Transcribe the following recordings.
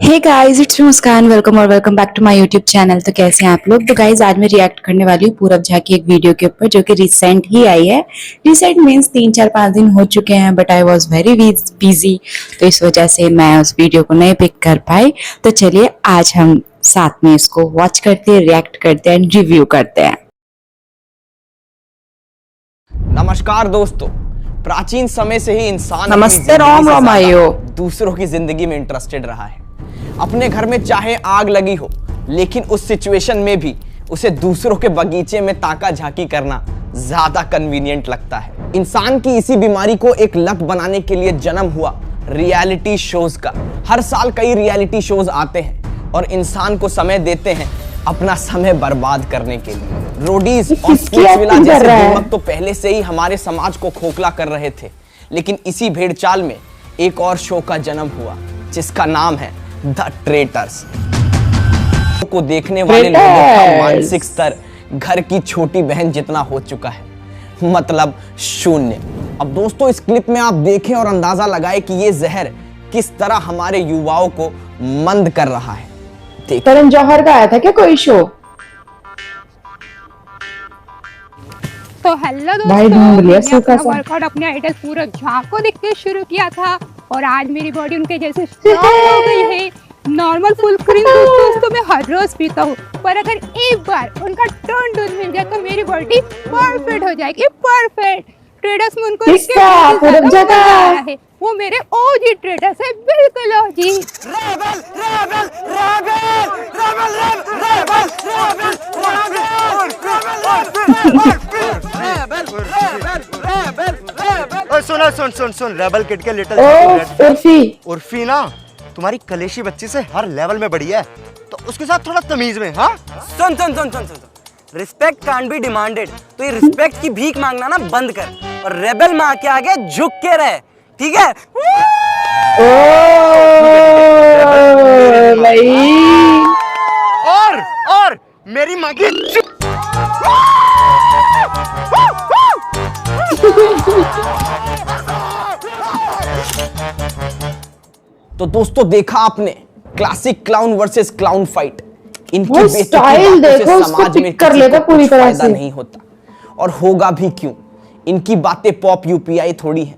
Hey guys, it's Muskan. Welcome back to my YouTube channel. तो कैसे हैं आप लोग? तो गाइस आज मैं रिएक्ट करने वाली हूँ पूरब झा की एक वीडियो के ऊपर जो कि रिसेंट ही आई है। रिसेंट मीन्स 3-4-5 दिन हो चुके हैं, but I was very busy, तो इस वजह से मैं उस वीडियो को नहीं पिक कर पाई। तो चलिए आज हम साथ में इसको वॉच करते हैं, रिएक्ट करते हैं, रिव्यू करते हैं। नमस्कार दोस्तों। प्राचीन समय से ही इंसान नमस्ते, राम रामायो। दूसरों की जिंदगी में इंटरेस्टेड रहा है। अपने घर में चाहे आग लगी हो, लेकिन उस सिचुएशन में भी उसे दूसरों के बगीचे में ताका झाकी करना ज्यादा कन्वीनियंट लगता है। इंसान की इसी बीमारी को एक लत बनाने के लिए जन्म हुआ रियलिटी शोज का। हर साल कई रियलिटी शोज आते हैं और इंसान को समय देते हैं अपना समय बर्बाद करने के लिए। रोडीज और स्पिट्सविला जैसे बेमक तो पहले से ही हमारे समाज को खोखला कर रहे थे, लेकिन इसी भेड़चाल में एक और शो का जन्म हुआ जिसका नाम है द ट्रेटर्स। को देखने वाले लोगों का मानसिक स्तर घर की छोटी बहन जितना हो चुका है, मतलब शून्य। अब दोस्तों इस क्लिप में आप देखें और अंदाजा लगाएं कि ये जहर किस तरह हमारे युवाओं को मंद कर रहा है। करण जौहर का आया था क्या कोई शो? तो हेलो भाई ढूंढ लिया दोस्तों, सूखा सा। वर्कआउट अपने आइडल पूरब झा को देख के शुरू किया था और आज मेरी बॉडी उनके जैसे स्ट्रॉन्ग हो गई है। नॉर्मल फुल क्रीम दूध तो मैं हर रोज पीता हूँ, पर अगर एक बार उनका टर्न दूध मिल जाए तो मेरी बॉडी परफेक्ट हो जाएगी, परफेक्ट। ट्रेडर्स में उनको पूरब झा का है, वो मेरे ओजी ट्रेडर्स है, बिल्कुल ओजी। सुन रेबल किड के लिटिल उर्फी ना तुम्हारी कलेशी बच्ची से हर लेवल में बड़ी है, तो उसके साथ थोड़ा तमीज में। हाँ सुन रिस्पेक्ट कांट बी डिमांडेड, तो ये रिस्पेक्ट की भीख मांगना ना बंद कर और रेबल माँ के आगे झुक के रहे, ठीक है? और मेरी माँ की तो दोस्तों देखा आपने classic clown versus clown fight. इनकी वो बेइज्जती स्टाइल बातों से देखो, उसको समाज में पिक कर किसी लेगा को पूरी कुछ तरह फायदा से। नहीं होता, और होगा भी क्यों। इनकी बातें पॉप यूपीआई थोड़ी है।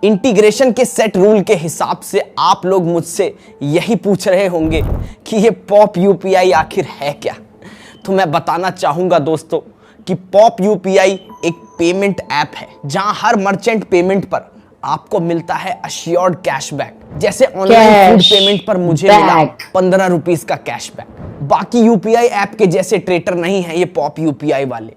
इंटीग्रेशन के सेट रूल के हिसाब से आप लोग मुझसे यही पूछ रहे होंगे कि ये पॉप यूपीआई आखिर है क्या। तो मैं बताना चाहूंगा दोस्तों कि पॉप यूपीआई एक पेमेंट ऐप है जहां हर मर्चेंट पेमेंट पर आपको मिलता है अश्योर्ड कैशबैक। जैसे ऑनलाइन फूड पेमेंट पर मुझे मिला 15 रुपीस का कैशबैक। बाकी यूपीआई ऐप के जैसे ट्रेटर नहीं है ये पॉप यूपीआई वाले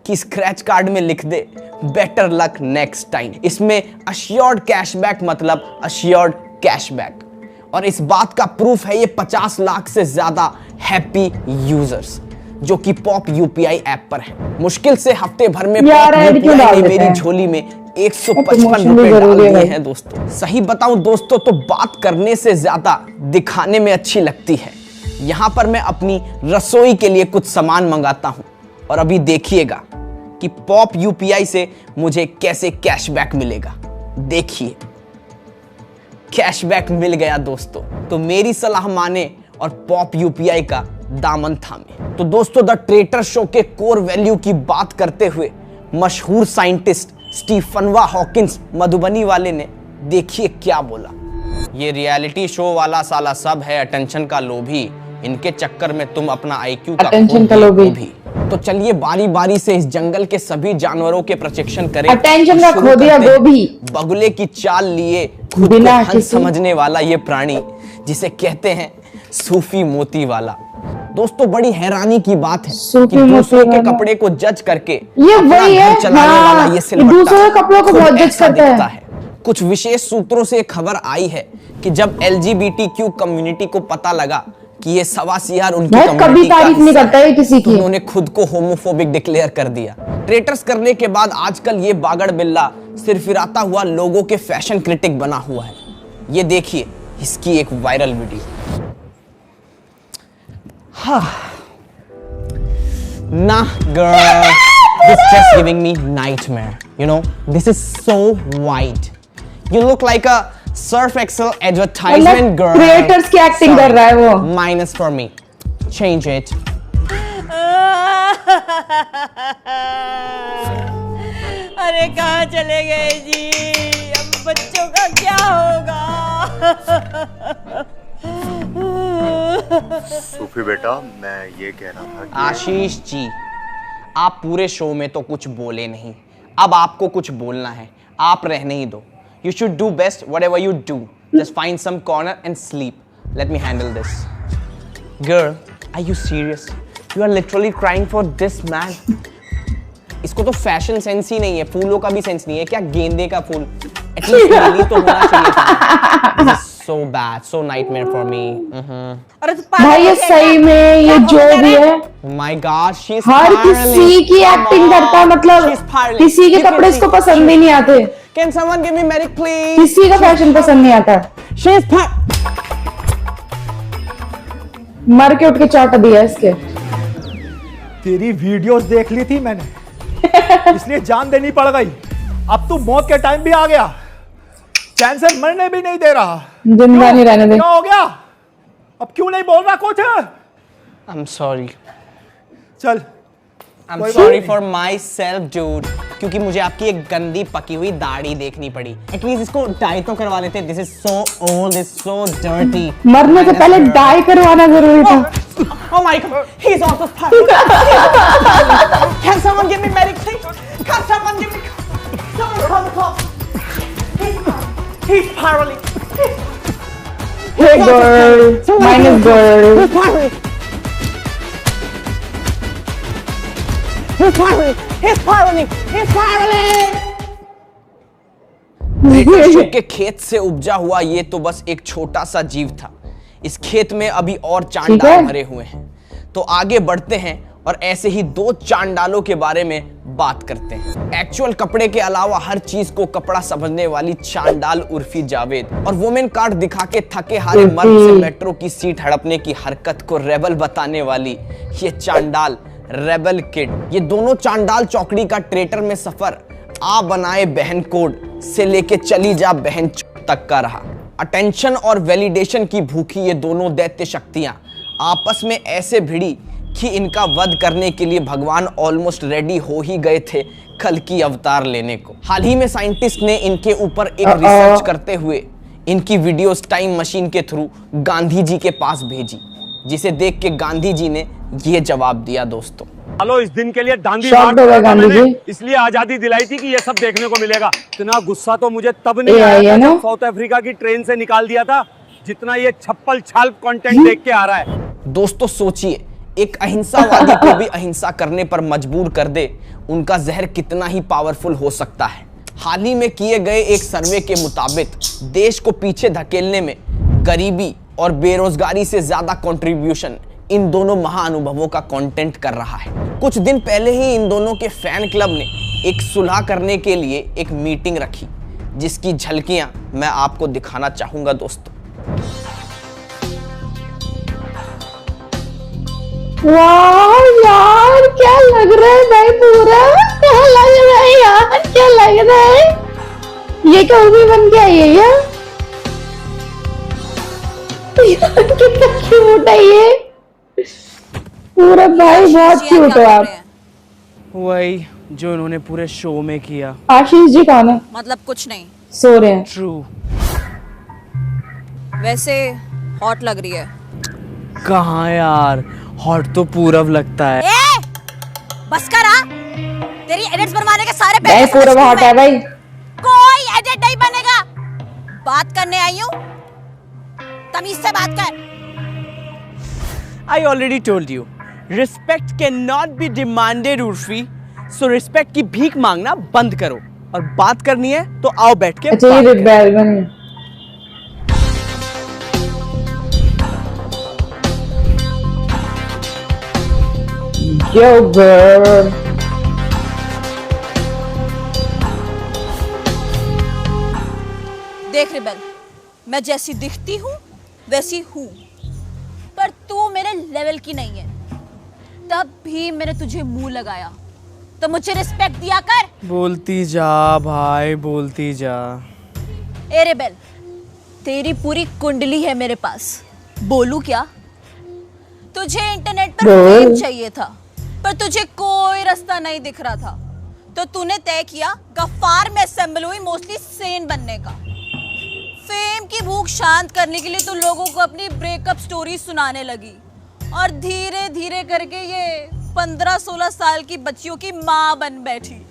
कि स्क्रैच कार्ड में लिख दे बेटर लक नेक्स्ट टाइम। इसमें अश्योर्ड कैशबैक मतलब अश्योर्ड कैशबैक, और इस बात का प्रूफ है ये 50 लाख से ज्यादा हैप्पी यूजर्स जो कि पॉप यूपीआई ऐप पर है। मुश्किल से हफ्ते भर में पॉप यूपीआई ने मेरी झोली में 155 रुपए डाल दिए हैं दोस्तों। सही बताऊं दोस्तों तो बात करने से ज्यादा दिखाने में अच्छी लगती है। यहाँ पर मैं अपनी रसोई के लिए कुछ सामान मंगाता हूँ और अभी देखिएगा कि पॉप यूपीआई से मुझे कैसे कैशबैक मिलेगा। देखिए कैशबैक मिल गया दोस्तों। तो मेरी सलाह माने और पॉप यूपीआई का दामन थामे। तो दोस्तों द ट्रेटर शो के कोर वैल्यू की बात करते हुए मशहूर साइंटिस्ट स्टीफनवा हॉकिंस मधुबनी वाले ने देखिए क्या बोला। ये रियलिटी शो वाला साला सब है अटेंशन का लोभी, इनके चक्कर में तुम अपना आईक्यू का खो भी। तो चलिए बारी बारी से इस जंगल के सभी जानवरों के प्रशिक्षण करें। अटेंशन का खो दिया गोभी। बगुले की चाल लिए खुद को हंस समझने वाला ये प्राणी जिसे कहते हैं सूफी मोती वाला। दोस्तों बड़ी हैरानी की बात है कि दूसरों के कपड़े को जज करके ये वही है, चलाने वाला ये सिलवट्टा दूसरों के कपड़ों को बहुत जज करता है। कुछ विशेष सूत्रों से खबर आई है कि जब एलजीबीटीक्यू कम्युनिटी को पता लगा कि ये सवा-सियार उनकी कम्युनिटी का तारीफ नहीं करता है किसी की, उन्होंने खुद को होमोफोबिक डिक्लेयर कर दिया। ट्रेटर्स करने के बाद आजकल ये बागड़ बिल्ला सिरफिराता हुआ लोगों के फैशन क्रिटिक बना हुआ है। ये देखिए इसकी एक viral video. Nah, girl, this just giving me nightmare. You know, this is so white. You look like a Surf Excel advertisement girl creators की एक्टिंग कर रहा है वो। Minus for me, change it. अरे कहाँ चले गए जी, अब बच्चों का क्या होगा? सूफी बेटा, मैं ये कह रहा था कि आशीष जी, आप पूरे शो में तो कुछ बोले नहीं, अब आपको कुछ बोलना है, आप रहने ही दो। You should do best whatever you do. Just find some corner and sleep. Let me handle this. Girl, are you serious? You are literally crying for this man. इसको तो फैशन सेंस ही नहीं है, फूलों का भी सेंस नहीं है क्या? गेंदे का फूल एटलीस्ट लीली तो होना चाहिए था। This is so bad, so nightmare for me. अरे तू भाई ये सही में ये जो भी है Oh my God, she's her spiraling. किसी की Come एक्टिंग on. करता है, मतलब She's spiraling. किसी के You can कपड़े see. इसको पसंद ही नहीं आते, Can someone give me medic please? किसी का फैशन पसंद नहीं आता। She's मर के उठ के चाट दिया इसके। तेरी वीडियोस देख ली थी मैंने, इसलिए जान देनी पड़ गई। अब तू मौत के टाइम भी आ गया, चैन से मरने भी नहीं दे रहा। जिंदा नहीं रहने दे। क्या हो गया? अब क्यों नहीं बोल रहा कुछ? I'm sorry. चल, I'm कोई sorry बात for myself, dude. क्योंकि मुझे आपकी एक गंदी पकी हुई दाढ़ी देखनी पड़ी। एटलीस्ट इसको डाई तो करवा लेते। This is so old, this is so dirty. मरने से पहले डाई करवाना जरूरी था। Oh my God, he's also spiraling. Can someone give me medic please? Can someone give me? Someone call the cops. He's spiraling. Hey girl, minus girl. He's spiraling. He's spiraling. He's spiraling. He's spiraling. Traitor के खेत से उपजा हुआ ये तो बस एक छोटा सा जीव था। इस खेत में अभी और ठीक है। चांडाल भरे हुए हैं। तो आगे बढ़ते हैं और ऐसे ही 2 चांडालों के बारे में बात करते हैं। एक्चुअल कपड़े के अलावा हर चीज को कपड़ा समझने वाली चांडाल उर्फी जावेद और वुमेन कार्ड दिखा के थके हारे मर्द से मेट्रो की सीट हड़पने की हरकत को रेबल बताने वाली ये चांडाल रेबल किड। ये दोनों चांडाल चौकड़ी का ट्रेटर में सफर आ बनाए बहन कोड से लेके चली जा बहन तक का रहा। अटेंशन और वैलिडेशन की भूखी ये दोनों दैत्य शक्तियां आपस में ऐसे भिड़ी कि इनका वध करने के लिए भगवान ऑलमोस्ट रेडी हो ही गए थे कल की अवतार लेने को। हाल ही में साइंटिस्ट ने इनके ऊपर एक रिसर्च करते हुए इनकी वीडियोस टाइम मशीन के थ्रू गांधी जी के पास भेजी, जिसे देख के गांधी जी ने ये जवाब दिया। दोस्तों, चलो इस दिन के लिए दांडी शॉक मार्च हो गया करा था गांधी मैंने, जी। इसलिए आजादी दिलाई थी कि ये सब देखने को मिलेगा। इतना गुस्सा तो मुझे तब नहीं ये आया है था ना? जब साउथ अफ्रीका की ट्रेन से निकाल दिया था, जितना ये छप्पल छाल कंटेंट देख के आ रहा है। दोस्तों सोचिए, एक अहिंसावादी को भी अहिंसा करने पर मजबूर कर दे, उनका जहर कितना ही पावरफुल हो सकता है। हाल ही में किए गए एक सर्वे के मुताबिक देश को पीछे धकेलने में गरीबी और बेरोजगारी से ज्यादा कंट्रीब्यूशन इन दोनों महाअनुभवों का कंटेंट कर रहा है। कुछ दिन पहले ही इन दोनों के फैन क्लब ने एक सुलह करने के लिए एक मीटिंग रखी, जिसकी झलकियां मैं आपको दिखाना चाहूंगा। दोस्तों, वाह यार, क्या लग रहा है भाई, पूरा क्या लग रहा है यार, क्या लग रहा है। ये क्या भी बन के आई है यार, कितना क्यूट है ये पूरा। भाई बहुत क्यूट हो आप। वही जो इन्होंने पूरे शो में किया। आशीष जी कौन है? मतलब कुछ नहीं, सो रहे हैं। ट्रू। वैसे हॉट लग रही है। कहाँ यार, हॉट तो पूरब लगता है। ए, बस कर आ। तेरी एडिट्स बनवाने के सारे भाई पैसे पूरा हॉट है भाई। कोई एडिट नहीं बनेगा। बात करने आई हूँ, तमीज से बात कर। I already told you, respect cannot be demanded, Urfi. So respect की भीख मांगना बंद करो और बात करनी है तो आओ बैठ के अच्छा ये बात करें। रिबेल बन। Yo girl। देख रिबेल, मैं जैसी दिखती हूँ वैसी हूँ, पर तू मेरे लेवल की नहीं है। तब भी मैंने तुझे मुंह लगाया, तो मुझे रिस्पेक्ट दिया कर। बोलती जा भाई, बोलती जा। ए रिबेल, तेरी पूरी कुंडली है मेरे पास। बोलूं क्या? तुझे इंटरनेट पर फेम चाहिए था, पर तुझे कोई रास्ता नहीं दिख रहा था, तो तूने तय किया गफ्फार में असेंबल हुई मोस्टली सेन बनने का। फेम की भूख शांत करने के लिए तू लोगों को अपनी ब्रेकअप स्टोरी सुनाने लगी, और धीरे धीरे करके ये 15-16 साल की बच्चियों की माँ बन बैठी।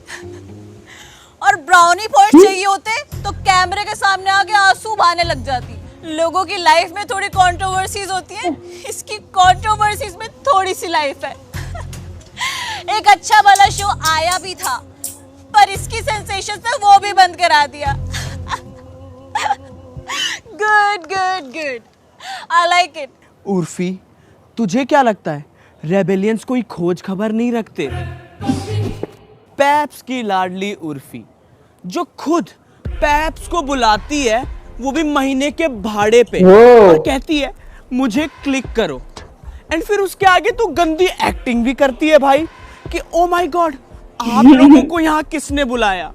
और ब्राउनी पॉइंट चाहिए होते तो कैमरे के सामने आके आंसू बहाने लग जाती। लोगों की लाइफ में थोड़ी कंट्रोवर्सीज होती है, इसकी कंट्रोवर्सीज में थोड़ी सी लाइफ है। एक अच्छा वाला शो आया भी था, पर इसकी सेंसेशन से वो भी बंद करा दिया। Good good good, I like it. Urfi, तुझे क्या लगता है रेबेलियंस कोई खोज खबर नहीं रखते? पैप्स की लाडली उर्फी, जो खुद पैप्स को बुलाती है, वो भी महीने के भाड़े पे, और कहती है मुझे क्लिक करो, एंड फिर उसके आगे तू गंदी एक्टिंग भी करती है भाई कि ओ माय गॉड, आप लोगों को यहाँ किसने बुलाया?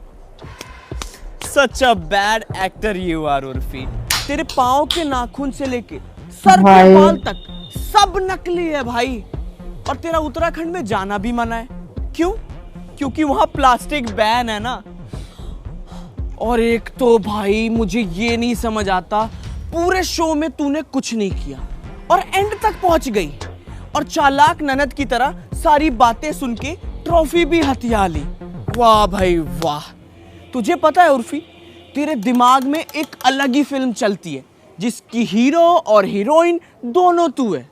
Such a bad actor you are Urfi. तेरे पाँव के नाखून से लेके सर के बाल तक सब नकली है भाई, और तेरा उत्तराखंड में जाना भी मना है। क्यों? क्योंकि वहां प्लास्टिक बैन है ना। और एक तो भाई मुझे ये नहीं समझ आता, पूरे शो में तूने कुछ नहीं किया और एंड तक पहुंच गई, और चालाक ननद की तरह सारी बातें सुन के ट्रॉफी भी हथिया ली। वाह भाई वाह। तुझे पता है उर्फी, तेरे दिमाग में एक अलग ही फिल्म चलती है जिसकी हीरो और हीरोइन दोनों तू है,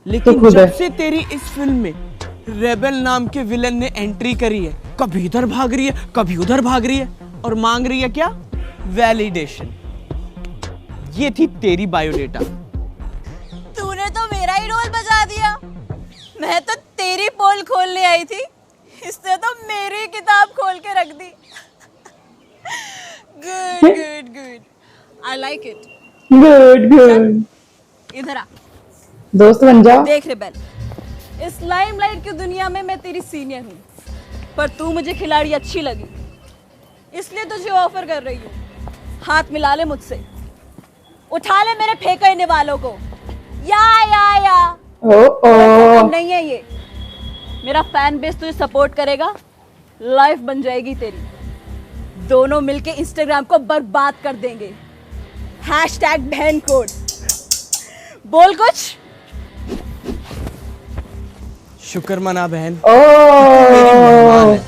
लेकिन जब से तेरी इस फिल्म में रेबेल नाम के विलन ने एंट्री करी है, कभी इधर भाग रही है, कभी उधर भाग रही है, और मांग रही है क्या? वैलिडेशन। ये थी तेरी बायोडेटा। तूने तो मेरा ही रोल बजा दिया। मैं तो तेरी पोल खोलने आई थी, इसने तो मेरी किताब खोल के रख दी। Good good good, I like it. Good good, इधर आ, दोस्त बन जाओ। देख रेबेल, इस लाइमलाइट की दुनिया में मैं तेरी सीनियर हूँ, पर तू मुझे खिलाड़ी अच्छी लगी, इसलिए तुझे ऑफर कर रही हूँ। हाथ मिला ले मुझसे, उठा ले मेरे फेंकने वालों को। या नहीं है ये, मेरा फैन बेस तुझे सपोर्ट करेगा, लाइफ बन जाएगी तेरी। दोनों मिलके इंस्टाग्राम को बर्बाद कर देंगे। #बहन कोड। बोल कुछ। शुक्र मना बहन, मेरी मेहमान है।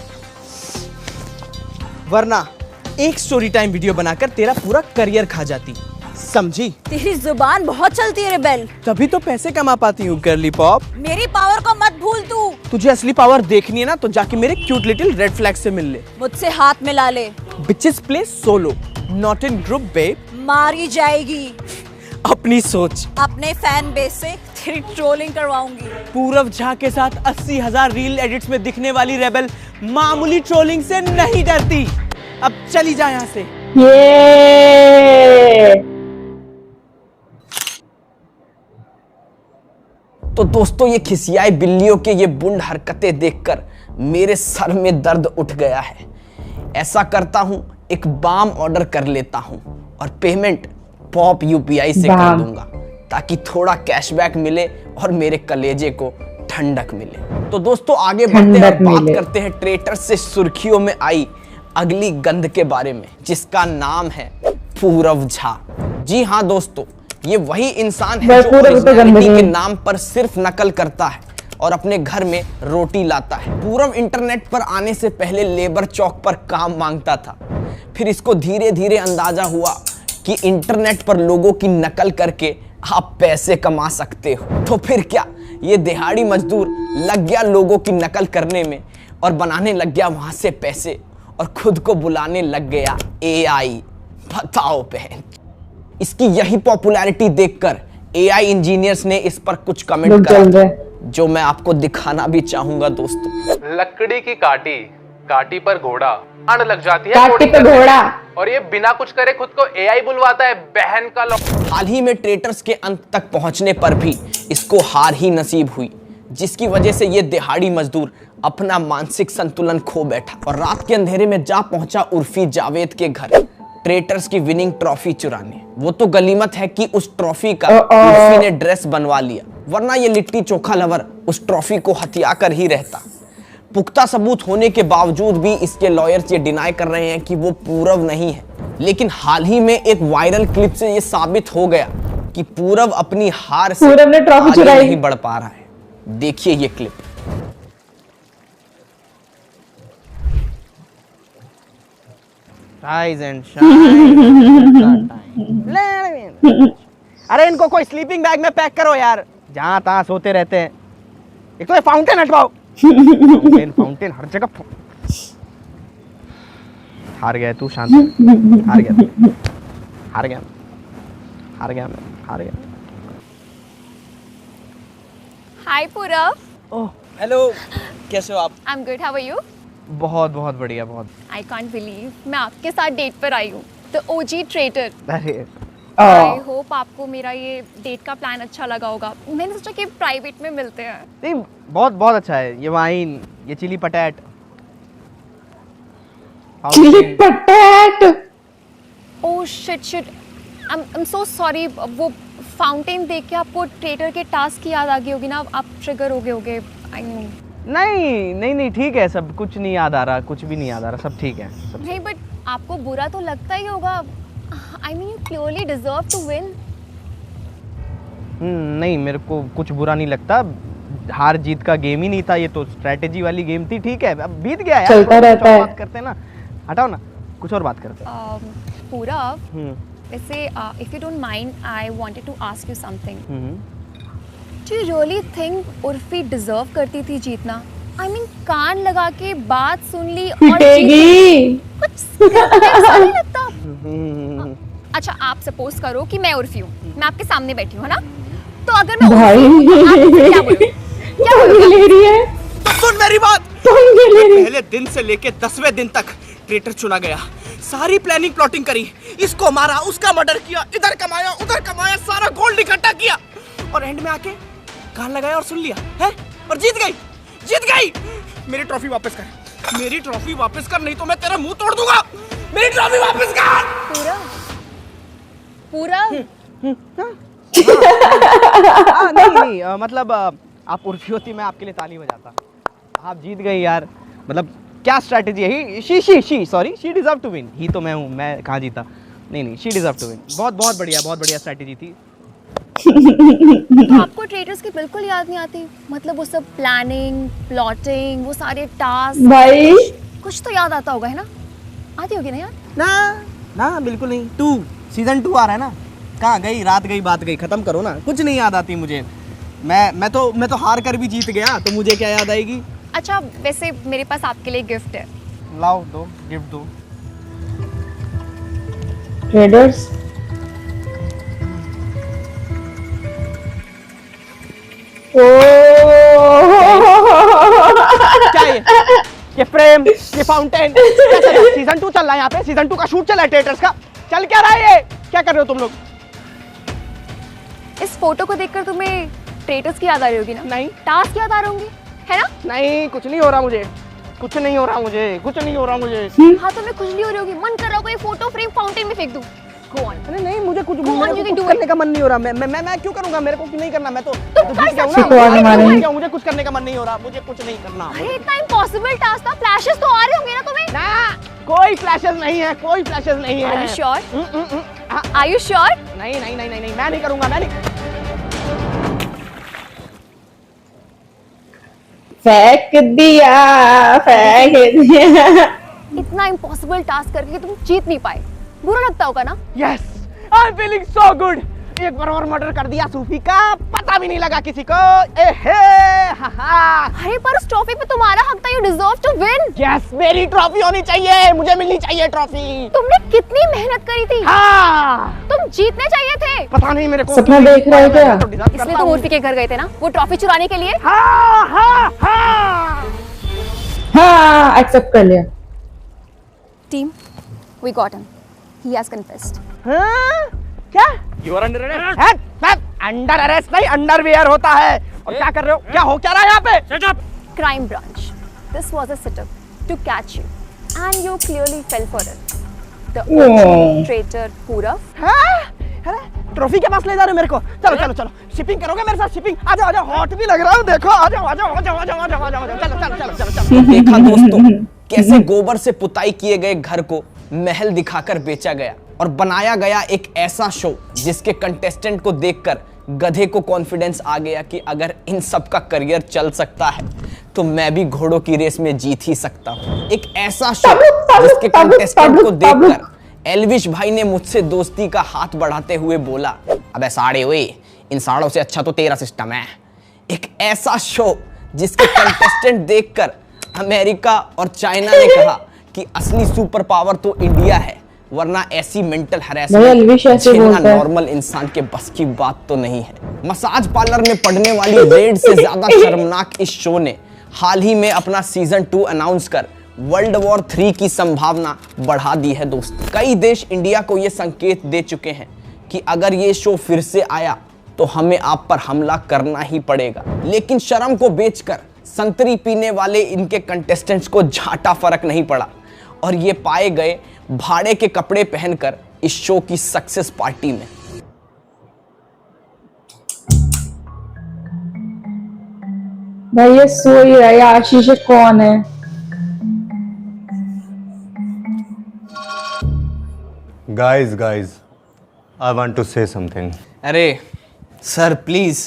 वरना एक स्टोरी टाइम वीडियो बनाकर तेरा पूरा करियर खा जाती, समझी? तेरी जुबान बहुत चलती है रेबेल। तभी तो पैसे कमा पाती हूँ गर्ली पॉप। मेरी पावर को मत भूल तू। तुझे असली पावर देखनी है ना, तो जाके मेरे क्यूट लिटिल रेड फ्लैग से मिल ले। मुझसे हाथ मिला ले। Bitches play solo, not in group babe. मारी जाएगी। अपनी सोच। अपने फैन बेस से तेरी ट्रोलिंग करवाऊंगी। पूरव झा के साथ 80,000 रील एडिट्स में दिखने वाली रेबेल मामूली ट्रोलिंग से नहीं डरती। अब चली जा यहाँ से। तो दोस्तों, ये खिसियाई बिल्लियों के ये बुंड हरकतें देखकर मेरे सर में दर्द उठ गया है। ऐसा करता हूं, एक बाम ऑर्डर कर लेता हूं और पेमेंट पॉप यूपीआई से कर दूंगा, ताकि थोड़ा कैशबैक मिले और मेरे कलेजे को ठंडक मिले। तो दोस्तों, आगे बढ़ते हैं, बात करते हैं ट्रेटर से सुर्खियों में आई अगली गंध के बारे में, जिसका नाम है पूरव झा। जी हाँ दोस्तों, ये वही इंसान है जो ओरिजिनलिटी के नाम पर सिर्फ नकल करता है और अपने घर में रोटी लाता है। पूरव इंटरनेट पर आने से पहले लेबर चौक पर काम मांगता था। फिर इसको धीरे धीरे अंदाजा हुआ कि इंटरनेट पर लोगों की नकल करके आप पैसे कमा सकते हो। तो फिर क्या, ये दिहाड़ी मजदूर लग गया लोगों की नकल करने में और बनाने लग गया वहां से पैसे, और खुद को बुलाने लग गया एआई। बताओ बहन। इसकी यही पॉपुलैरिटी देखकर एआई इंजीनियर्स ने इस पर कुछ कमेंट करा, जो मैं आपको दिखाना भी चाहूंगा दोस्तों। लकड़ी की काटी, काटी पर घोड़ा, आड़ लग जाती है काटी पे घोड़ा, और ये बिना कुछ करे खुद को एआई बुलवाता है। बहन का हाल ही में ट्रेटर्स के अंत तक पहुंचने पर भी इसको हार ही नसीब हुई, जिसकी वजह से ये दिहाड़ी मजदूर अपना मानसिक संतुलन खो बैठा और रात के अंधेरे में जा पहुंचा उर्फी जावेद के घर। ट्रेटर्स की विनिंग ट्रॉफी चुराने। वो तो गलीमत है कि उस ट्रॉफी का उर्फी ने ड्रेस बनवा लिया, वरना ये लिट्टी चोखा लवर उस ट्रॉफी को हथिया कर ही रहता। पुख्ता सबूत होने के बावजूद भी इसके लॉयर्स ये डिनाई कर रहे हैं कि वो पूरव नहीं है। लेकिन हाल ही में एक वायरल क्लिप से ये साबित हो गया कि पूरव अपनी हार से पूरव ने ट्रॉफी आगे चुराई। नहीं बढ़ पा रहा है। देखिए ये क्लिप। Rise and shine. अरे इनको कोई स्लीपिंग बैग में पैक करो यार, जहां तहां सोते रहते हैं। एक तो ये फाउंटेन हटवाओ। फाउंटेन हर जगह। हार गया तू, शांत। हार गया तू। हार गया मैं, हार गया। हाय पूरव। ओह हेलो, कैसे हो आप? I am good, how are you? बहुत बहुत बढ़िया, बहुत। आई कांट बिलीव मैं आपके साथ डेट पर आई हूँ, द ओजी ट्रेटर। अरे आई होप आपको मेरा ये डेट का प्लान अच्छा लगा होगा। मैंने सोचा कि प्राइवेट में मिलते हैं। नहीं, बहुत बहुत अच्छा है। ये वाइन, ये chilli potato. Chilli potato. Oh shit, I am so sorry. वो फाउंटेन देख के आपको ट्रेटर के टास्क की याद आ गई होगी ना, आप ट्रिगर हो गए होगे। I know. नहीं ठीक है, सब कुछ नहीं याद आ रहा, कुछ भी नहीं याद आ रहा, सब ठीक है सब। नहीं बट आपको बुरा तो लगता ही होगा। I mean you clearly deserve to win. नहीं, मेरे को कुछ बुरा नहीं लगता। हार जीत का गेम ही नहीं था, ये तो स्ट्रेटेजी वाली गेम थी। ठीक है, अब बीत गया यार, चलता रहता है। बात करते हैं ना, हटाओ ना, कुछ और बात करते हैं। पूरा वैसे if you don't mind, I wanted to ask you something. Do you really think Urfi deserve करती थी जीतना? आई मीन कान लगा के बात सुन ली और पिटेगी। कुछ ऐसा नहीं लगता? अच्छा आप सपोज करो कि मैं उर्फी हूँ, मैं आपके सामने बैठी हूँ, है ना? तो अगर मैं भाई उर्फी हूँ, तो आप मुझे क्या बोलोगे? क्या बोलोगे? ले रही है, तो सुन मेरी बात। पहले दिन से लेके 10वें दिन तक ट्रेटर चुना गया, सारी प्लानिंग प्लॉटिंग करी, इसको मारा, उसका मर्डर किया, इधर कमाया उधर कमाया, सारा गोल्ड इकट्ठा किया और एंड में आके कान लगाया और सुन लिया है और जीत गई। मेरी ट्रॉफी वापस कर, मेरी ट्रॉफी वापस कर, नहीं तो मैं तेरा मुंह तोड़ दूंगा। मेरी ट्रॉफी वापस कर। पूरा नहीं, मतलब आप उर्फी होती मैं आपके लिए ताली बजाता। आप जीत गई यार, मतलब क्या स्ट्रैटेजी है? She deserve to win. ही तो मैं हूँ, मैं कहाँ जीता? नहीं, शी डिजर्व टू विन। बहुत बढ़िया स्ट्रैटेजी थी। तो आपको ट्रेटर्स की बिल्कुल याद नहीं आती? मतलब वो सब प्लानिंग प्लॉटिंग, वो सारे टास्क, भाई कुछ तो याद आता होगा, है ना? आती होगी ना यार? ना बिल्कुल नहीं। सीजन 2 आ रहा है ना, कहाँ गई रात गई बात गई, खत्म करो ना। कुछ नहीं याद आती मुझे। मैं तो हार कर भी जीत गया, तो मुझे क्या याद आएगी? अच्छा वैसे मेरे पास आपके लिए गिफ्ट है। लाओ, दो गिफ्ट दो। ट्रेडर्स क्या ये फ्रेम, ये फाउंटेन, सीजन 2 चल रहा है यहाँ पे, सीजन 2 का शूट चल रहा है ट्रेटर्स का। चल क्या रहा है ये? क्या कर रहे हो तुम लोग? इस फोटो को देखकर तुम्हें ट्रेटर्स की याद आ रही होगी ना? नहीं। टास्क याद आ रहे होंगे, है ना? नहीं, कुछ नहीं हो रहा मुझे। हाँ तो मैं खुजली हो रही होगी, मन कर रहा होगा ये फोटो फ्रेम फाउंटेन में फेंक दूं। Go on. अरे नहीं, मुझे कुछ Go on, you can do करने का मन नहीं हो रहा। मैं क्यों करूंगा? मेरे को क्यों नहीं करना? मैं तो तुम कर सकते हो। मुझे कुछ करने का मन नहीं हो रहा, मुझे कुछ नहीं करना। अरे इतना इम्पॉसिबल टास्क था, फ्लैशेस तो आ रहे होंगे ना तुम्हें? ना, कोई फ्लैशेस नहीं है, कोई फ्लैशेस नहीं है। Are you sure? Are you sure? नहीं, मैं नहीं करूंगा, मैं नहीं। फेंक दिया। इतना इम्पॉसिबल टास्क करके तुम जीत नहीं पाए, बुरा लगता होगा ना? Yes, I'm feeling so good. एक बार और मर्डर कर दिया सूफी का, पता भी नहीं लगा किसी को। अरे पर उस ट्रॉफी पे तुम्हारा हक था, you deserve to win. Yes, मेरी ट्रॉफी होनी चाहिए, मुझे मिलनी चाहिए ट्रॉफी। तुमने कितनी मेहनत करी थी। हाँ, तुम जीतने चाहिए थे। पता नहीं मेरे को सपना देख रहा है क्या? इसलिए तुम उर्फी के घर गए थे ना, वो ट्रॉफी चुराने के लिए। हाँ एक्सेप्ट कर लिया। Team, we got him. He has confessed. क्या? You are under arrest. Under arrest नहीं, अंडरवियर होता है। और क्या कर रहे हो? क्या हो क्या रहा है यहाँ पे? Shut up. Crime branch. This was a setup to catch you, and you clearly fell for it. the ultimate traitor Purav. Trophy के पास ले जा रहे हो मेरे को? चलो चलो चलो, शिपिंग करोगे मेरे साथ? शिपिंग, आ जाओ आ जाओ, हॉट भी लग रहा हूँ, देखो आ जाओ आ जाओ आ जाओ आ जाओ आ जाओ आ जाओ, चलो चलो चलो चलो चलो। देखा दोस्तों कैसे गोबर से पुताई किए गए घर को महल दिखाकर बेचा गया और बनाया गया एक ऐसा शो जिसके कंटेस्टेंट को देखकर गधे को कॉन्फिडेंस आ गया कि अगर इन सब का करियर चल सकता है तो मैं भी घोड़ों की रेस में जीत ही सकता हूँ। एक ऐसा शो जिसके कंटेस्टेंट को देखकर एल्विश भाई ने मुझसे दोस्ती का हाथ बढ़ाते हुए बोला, अबे साड़े हुए, इन साड़ों से अच्छा तो तेरा सिस्टम है। एक ऐसा शो जिसके कंटेस्टेंट देखकर अमेरिका और चाइना ने कहा कि असली सुपर पावर तो इंडिया है, वरना ऐसी मेंटल हैरेसमेंट झेलना नॉर्मल इंसान के बस की बात तो नहीं है। मसाज पार्लर में पड़ने वाली रेड से ज्यादा शर्मनाक इस शो ने हाल ही में अपना सीजन 2 अनाउंस कर वर्ल्ड वॉर 3 की संभावना बढ़ा दी है दोस्तों। कई देश इंडिया को यह संकेत दे चुके हैं कि अगर ये शो फिर से आया तो हमें आप पर हमला करना ही पड़ेगा। लेकिन शर्म को बेचकर संतरी पीने वाले इनके कंटेस्टेंट्स को झाटा फर्क नहीं पड़ा और ये पाए गए भाड़े के कपड़े पहनकर इस शो की सक्सेस पार्टी में। भाई ये सो ही रहा है, आशीष कौन है? Guys, I want to say something. अरे सर प्लीज,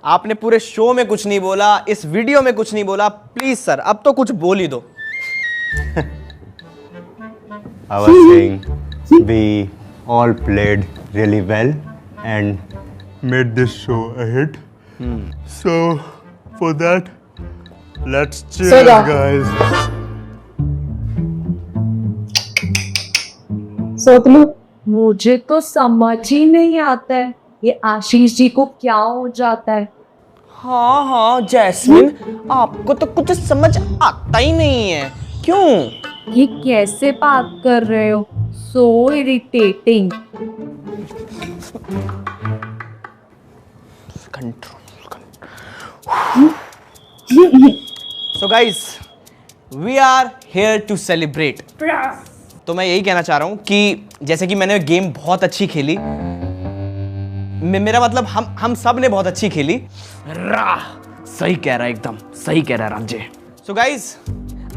आपने पूरे शो में कुछ नहीं बोला, इस वीडियो में कुछ नहीं बोला, प्लीज सर अब तो कुछ बोल ही दो। I was saying we all played really well and made this show a hit. So for that, let's cheers, guys. सोतलू, मुझे तो समझ ही नहीं आता है ये आशीष जी को क्या हो जाता है। हाँ हाँ जैस्मिन, आपको तो कुछ समझ आता ही नहीं है, क्यों? ये कैसे बात कर रहे हो? So irritating. So guys, we are here to celebrate. तो मैं यही कहना चाह रहा हूँ कि जैसे कि मैंने गेम बहुत अच्छी खेली, मेरा मतलब हम सब ने बहुत अच्छी खेली। सही कह रहा है, एकदम सही कह रहा है रामजे। सो गाइज,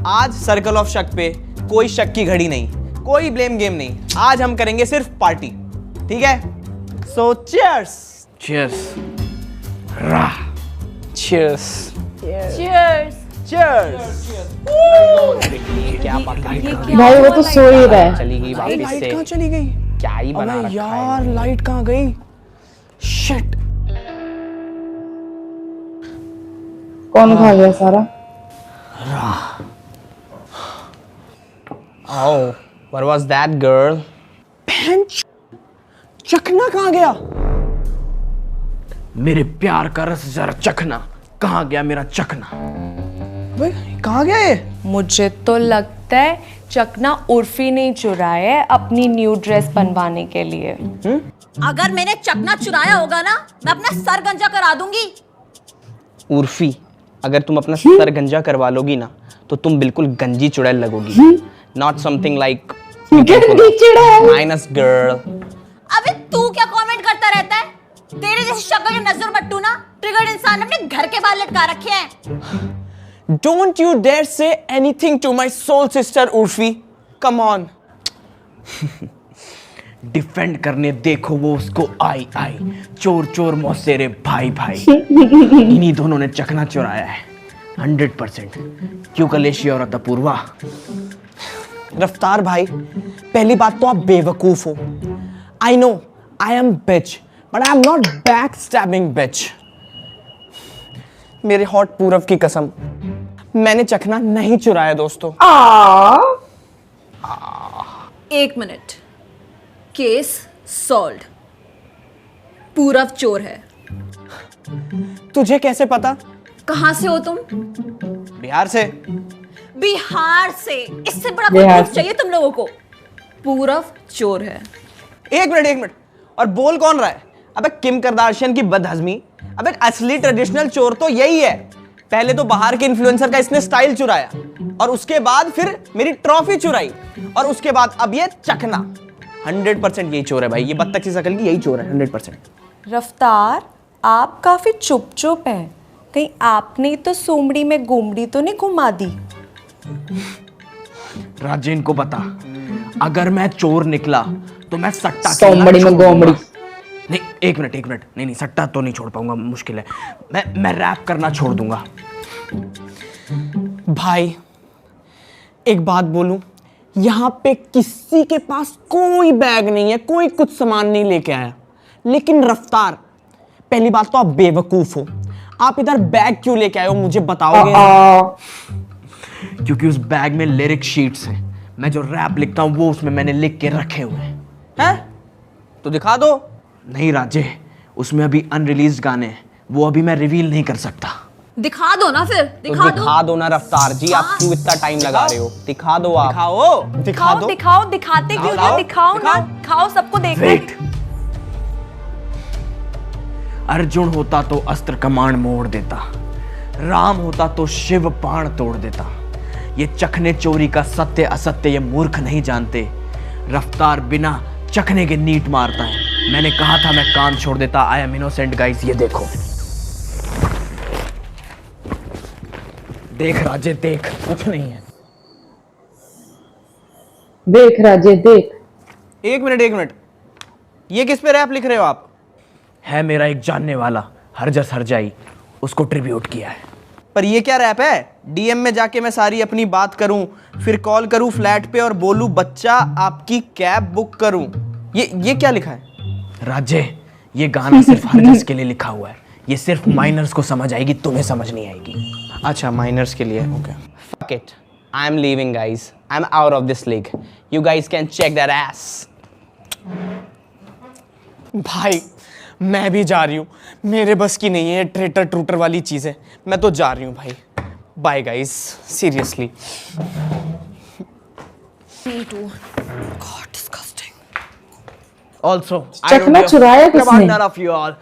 आज सर्कल ऑफ शक पे कोई शक की घड़ी नहीं, कोई ब्लेम गेम नहीं, आज हम करेंगे सिर्फ पार्टी, ठीक है? सो cheers. Cheers. Cheers. Cheers. Cheers. क्या बात है भाई वो तो सो ही रहा है। चली गई वापस से। लाइट कहाँ चली गई? क्या ही बना रखा है यार, लाइट कहाँ गई? शिट। कौन खा गया सारा? Oh, what was that girl? चखना कहाँ गया? मेरे प्यार का रस जरा चखना, कहाँ गया मेरा चखना? भाई कहाँ गया ये? मुझे तो लगता है चकना उर्फी नहीं चुराया है अपनी न्यू ड्रेस बनवाने के लिए। अगर मैंने चकना चुराया होगा ना, मैं अपना सर गंजा करा दूंगी। उर्फी, अगर तुम अपना सर गंजा करवा लोगी ना तो तुम बिल्कुल गंजी चुड़ैल लगोगी। Not something like minus girl. अबे तू क्या कमेंट करता रहता है? तेरे जैसे शक्ल के नजर मट्टू ना ट्रिगर्ड इंसान ने अपने घर के बाहर लटका रखे हैं। Don't you dare say anything to my soul sister Urfi. Come on। Defend करने देखो वो उसको आई चोर चोर मौसेरे भाई भाई। इन्हीं दोनों ने चकना चुराया है 100%। क्यों कलेशी और अपूर्वा? रफ्तार भाई, पहली बात तो आप बेवकूफ हो। I know I am bitch, but I am not backstabbing bitch। मेरे हॉट पूरव की कसम, मैंने चखना नहीं चुराया दोस्तों। एक मिनट, केस सॉल्व्ड। पूरव चोर है। तुझे कैसे पता? कहां से हो तुम? बिहार से। बिहार से? इससे बड़ा प्रूफ चाहिए तुम लोगों को? पूरव चोर है। एक मिनट, और बोल कौन रहा है? अबे किम करदाशियन की बदहजमी। अबे असली ट्रेडिशनल चोर तो यही है। पहले तो बाहर के इन्फ्लुएंसर का इसने स्टाइल चुराया और उसके बाद फिर मेरी ट्रॉफी चुराई। और उसके बाद अब ये चखना। 100% यही चोर है भाई, ये बत्तख की शक्ल की यही चोर है 100%। रफ्तार, आप काफी चुप चुप हैं। कहीं आपने तो सोमड़ी में गोमड़ी तो नहीं घुमा दी? राजेन को बता, अगर मैं चोर निकला तो मैं सट्टा सोमड़ी में गोमड़ी। नहीं, एक मिनट, नहीं सट्टा तो नहीं छोड़ पाऊंगा, मुश्किल है। मैं रैप करना छोड़ दूंगा। भाई एक बात बोलूं, यहाँ पे किसी के पास कोई बैग नहीं है, कोई कुछ सामान नहीं लेके आया। लेकिन रफ्तार, पहली बात तो आप बेवकूफ हो, आप इधर बैग क्यों लेके आए हो मुझे बताओगे? क्योंकि उस बैग में लिरिक शीट्स हैं। मैं जो रैप लिखता हूँ वो उसमें मैंने लिख के रखे हुए हैं। तो दिखा दो। नहीं राजे, उसमें अभी अनरिलीज्ड गाने हैं, वो अभी मैं रिवील नहीं कर सकता। दिखा दो ना फिर, दिखा दो ना रफ्तार जी, आप क्यों इतना टाइम लगा रहे हो? दिखा दो आप। दिखा दो। दिखाओ, दिखाते क्यों ना? दिखाओ ना, दिखाओ, सबको देखना। वेट। अर्जुन होता तो अस्त्र कमान मोड़ देता, राम होता तो शिव बाण तोड़ देता। ये चखने चोरी का सत्य असत्य ये मूर्ख नहीं जानते। रफ्तार बिना चखने के नीट मारता है। मैंने कहा था मैं काम छोड़ देता। आई एम इनोसेंट गाइस, ये देखो। देख राजे देख, कुछ नहीं है। देख राजे देख। एक मिनट, ये किस पे रैप लिख रहे हो आप? है मेरा एक जानने वाला हरजस हरजाई, उसको ट्रिब्यूट किया है। पर ये क्या रैप है? डीएम में जाके मैं सारी अपनी बात करूं, फिर कॉल करूं फ्लैट पे और बोलूं बच्चा आपकी कैब बुक करूं, ये क्या लिखा है? राजे, ये गाना सिर्फ हरजस के लिए लिखा हुआ है। ये सिर्फ माइनर्स को समझ आएगी, तुम्हें समझ नहीं आएगी। अच्छा, माइनर्स के लिए, okay. Fuck it, I am leaving guys, I am out of this league, you guys can check that ass. भाई मैं भी जा रही हूँ, मेरे बस की नहीं है ट्रेटर ट्रूटर वाली चीजें, मैं तो जा रही हूँ भाई। Bye guys, seriously. Also, चकना चुराया किसने? none of you all.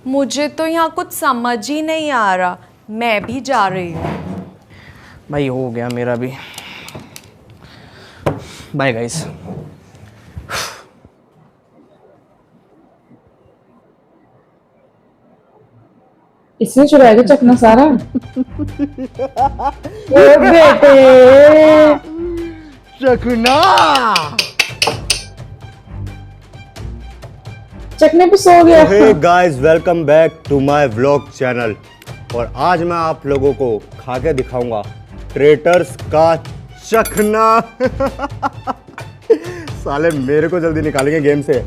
मुझे तो यहाँ कुछ समझ ही नहीं आ रहा। मैं भी जा रही हूँ। भाई हो गया मेरा भी। Bye guys. इसने चुराया चकना सारा। ओ बेटे, चकना चकने पे सो गया। Hey guys, welcome back to my vlog channel. और आज मैं आप लोगों को खा के दिखाऊंगा ट्रेटर्स का चखना। साले मेरे को जल्दी निकालेंगे गेम से,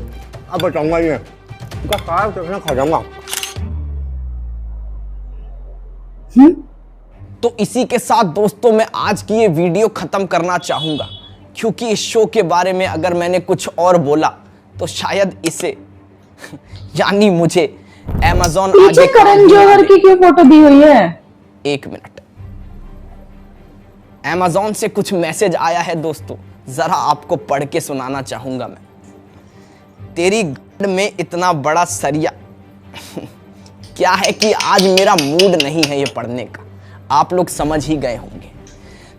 अब बताऊंगा नहीं, उनका सारा चखना खा जाऊंगा। तो इसी के साथ दोस्तों मैं आज की ये वीडियो खत्म करना चाहूंगा, क्योंकि इस शो के बारे में अगर मैंने कुछ और बोला तो शायद इसे यानी मुझे Amazon पीछे करण जौहर की क्यों फोटो दी हुई है? एक मिनट, Amazon से कुछ मैसेज आया है दोस्तों, जरा आपको पढ़ के सुनाना चाहूंगा मैं। तेरी गाड़ में इतना बड़ा सरिया। क्या है कि आज मेरा मूड नहीं है ये पढ़ने का, आप लोग समझ ही गए होंगे।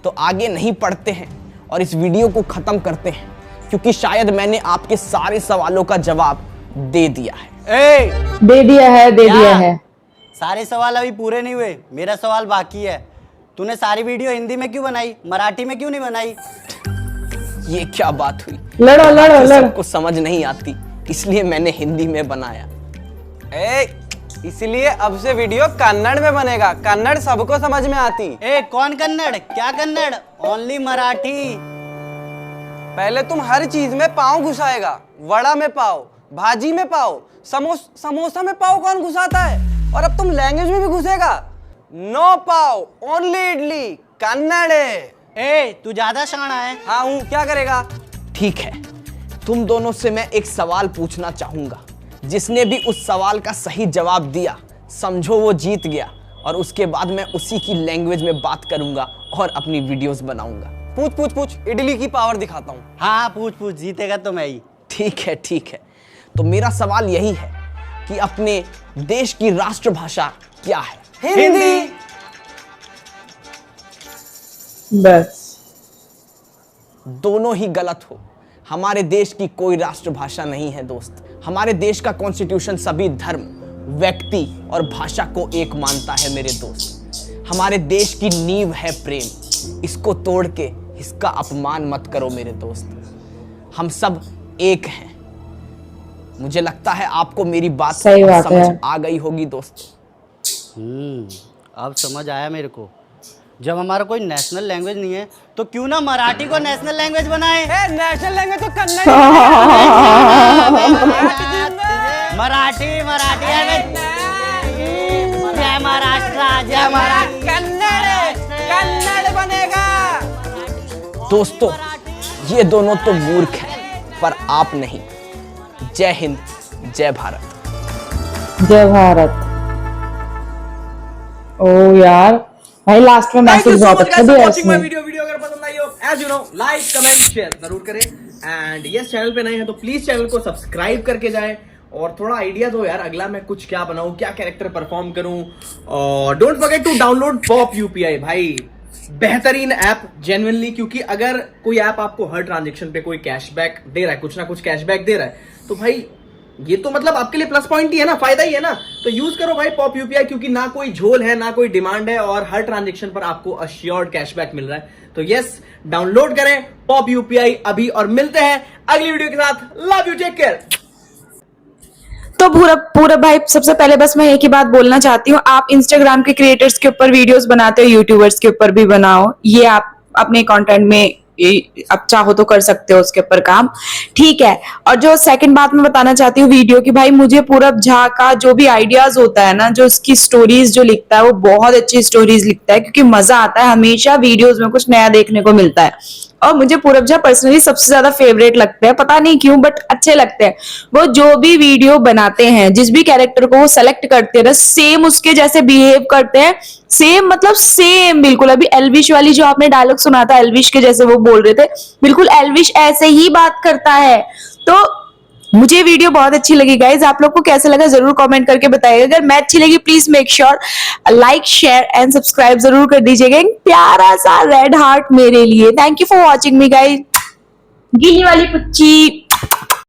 तो आगे नहीं पढ़ते हैं और इस वीडियो को खत्म करते हैं, क्योंकि शायद मैंने आपके सारे सवालों का जवाब दे दिया है। दे दिया है। सारे सवाल अभी पूरे नहीं हुए, मेरा सवाल बाकी है। तूने सारी वीडियो हिंदी में क्यों बनाई, मराठी में क्यों नहीं बनाई? ये क्या बात हुई? लड़ो। सबको समझ नहीं आती, इसलिए मैंने हिंदी में बनाया। इसलिए अब से वीडियो कन्नड़ में बनेगा, कन्नड़ सबको समझ में आती। कौन कन्नड़? क्या कन्नड़? ओनली मराठी। पहले तुम हर चीज में पाव घुसाएगा, वड़ा में पाव, भाजी में पाव, समोसा में पाव कौन घुसाता है? और अब तुम लैंग्वेज में भी घुसेगा। नो पाव, ओनली इडली, कन्नड़ है। तू ज्यादा शाना है। हाँ हूँ, क्या करेगा? ठीक है, तुम दोनों से मैं एक सवाल पूछना चाहूंगा, जिसने भी उस सवाल का सही जवाब दिया समझो वो जीत गया, और उसके बाद मैं उसी की लैंग्वेज में बात करूंगा और अपनी वीडियोस बनाऊंगा। पूछ, इडली की पावर दिखाता हूँ। हाँ पूछ, जीतेगा तो मैं ही। ठीक है। तो मेरा सवाल यही है कि अपने देश की राष्ट्रभाषा क्या है? हिंदी। बस दोनों ही गलत हो। हमारे देश की कोई राष्ट्रभाषा नहीं है दोस्त। हमारे देश का कॉन्स्टिट्यूशन सभी धर्म, व्यक्ति और भाषा को एक मानता है मेरे दोस्त। हमारे देश की नींव है प्रेम, इसको तोड़ के इसका अपमान मत करो मेरे दोस्त। हम सब एक हैं। मुझे लगता है आपको मेरी बात सही बात समझ है। आ गई होगी दोस्त। अब समझ आया मेरे को। जब हमारा कोई नेशनल लैंग्वेज नहीं है तो क्यों ना मराठी को नेशनल लैंग्वेज बनाए। नेशनल लैंग्वेज तो कन्नड़ मराठी मराठी जय महाराष्ट्र जय महाराष्ट्र कन्नड़ बनेगा। दोस्तों ये दोनों तो मूर्ख हैं पर आप नहीं। जय हिंद, जय भारत। जय भारत। ओ यार भाई लास्ट में मैसेज बहुत अच्छा दिया इसने। वीडियो अगर पसंद आई हो as you know like comment share जरूर करें एंड यस चैनल पे नए हैं तो प्लीज चैनल को सब्सक्राइब करके जाएं और थोड़ा आइडिया दो यार अगला मैं कुछ क्या बनाऊं, क्या कैरेक्टर परफॉर्म करूं। और don't forget to download Pop UPI. भाई बेहतरीन ऐप जेन्युइनली, क्योंकि अगर कोई ऐप आपको हर ट्रांजेक्शन पे कोई कैशबैक दे रहा है, कुछ ना कुछ कैशबैक दे रहा है, तो भाई ये तो मतलब आपके लिए प्लस पॉइंट ही है ना, फायदा ही है ना। तो यूज करो भाई पॉप यूपीआई, क्योंकि ना कोई झोल है ना कोई डिमांड है और हर ट्रांजेक्शन पर आपको अश्योर्ड कैशबैक मिल रहा है। तो यस डाउनलोड करें पॉप यूपीआई अभी और मिलते हैं अगली वीडियो के साथ। Love you, take care. तो पूरा भाई सबसे पहले बस मैं एक ही बात बोलना चाहती हूँ, आप इंस्टाग्राम के क्रिएटर्स के ऊपर वीडियोस बनाते हो, यूट्यूबर्स के ऊपर भी बनाओ। ये आप अपने कंटेंट में आप चाहो तो कर सकते हो उसके ऊपर काम, ठीक है। और जो सेकंड बात मैं बताना चाहती हूँ वीडियो की, भाई मुझे पूरब झा का जो भी आइडियाज होता है ना, जो उसकी स्टोरीज जो लिखता है वो बहुत अच्छी स्टोरीज लिखता है, क्योंकि मजा आता है हमेशा वीडियोज में कुछ नया देखने को मिलता है। और मुझे पूरब झा पर्सनली सबसे ज्यादा फेवरेट लगते हैं, पता नहीं क्यों बट अच्छे लगते हैं। वो जो भी वीडियो बनाते हैं, जिस भी कैरेक्टर को वो सेलेक्ट करते हैं ना, सेम उसके जैसे बिहेव करते हैं, सेम मतलब सेम बिल्कुल। अभी एल्विश वाली जो आपने डायलॉग सुना था, एल्विश के जैसे वो बोल रहे थे, बिल्कुल एल्विश ऐसे ही बात करता है। तो मुझे वीडियो बहुत अच्छी लगी गाइज। आप लोग को कैसे लगा जरूर कमेंट करके बताइएगा। अगर मैं अच्छी लगी please make sure like share and subscribe जरूर कर दीजिएगा। एक प्यारा सा रेड हार्ट मेरे लिए। Thank you for watching me guys. गीली वाली पुच्ची।